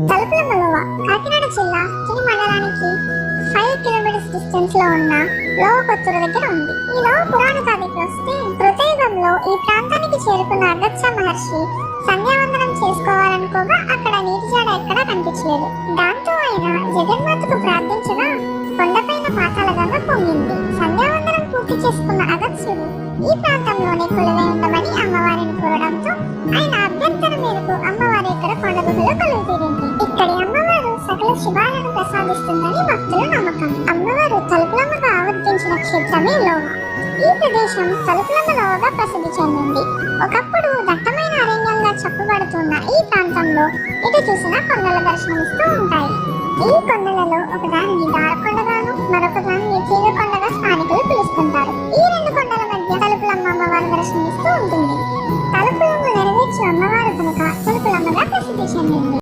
తలుపుల లోవ కాకినాడ జిల్లా తుని మండలానికి 5 కిలోమీటర్స్ డిస్టెన్స్ లో ఉన్న లోవ కొత్తూరు దగ్గర ఉంది. ఈ లోవ పురాణ కథకి వస్తే కృతయుగంలో ఈ ప్రాంతానికి చేరుకున్న అగత్య మహర్షి సంధ్యావందనం చేసుకోవాలనుకోగా అక్కడ నీటి జాడ ఎక్కడా కనిపించలేదు. దాంతో ఆయన జగన్మాతకు ప్రార్థించగా కొండపైన పాతాళ గంగ పొంగింది. సంధ్యావందనం పూర్తి చేసుకున్న అగత్యుడు ఈ ప్రాంతంలోనే కొలువై ఉండమని అమ్మవారిని కోరడంతో ఆయన అభ్యంతరం మేరకు అమ్మవారి ఇక్కడ కొండ గుహలో కొలువు తీరింది. ఇక్కడి అమ్మవారు సకల శుభాలను ప్రసాదిస్తుందని భక్తుల నమ్మకం. అమ్మవారు తలుపులమ్మగా ఆవర్తించిన క్షేత్రమే లోవ. ఈ ప్రదేశం తలుపులమ్మ లోవగా ప్రసిద్ధి చెందింది. ఒకప్పుడు దట్టమైన అరణ్యంగా చెప్పబడుతున్న ఈ ప్రాంతంలో ఇటు చూసిన కొండల దర్శనమిస్తూ ఉంటాయి. ఈ కొండలలో ఒకదానిని దారకొండగాను మరొక దానిని తీగకొండగా స్థానికులు పిలుస్తుంటారు. ఈ రెండు కొండల మధ్య తలుపులమ్మ అమ్మవారు దర్శనమిస్తూ ఉంటుంది. తలుపులమ్మ నెరవేర్చే అమ్మవారు కనుక తలుపులమ్మగా ప్రసిద్ధి చెందింది.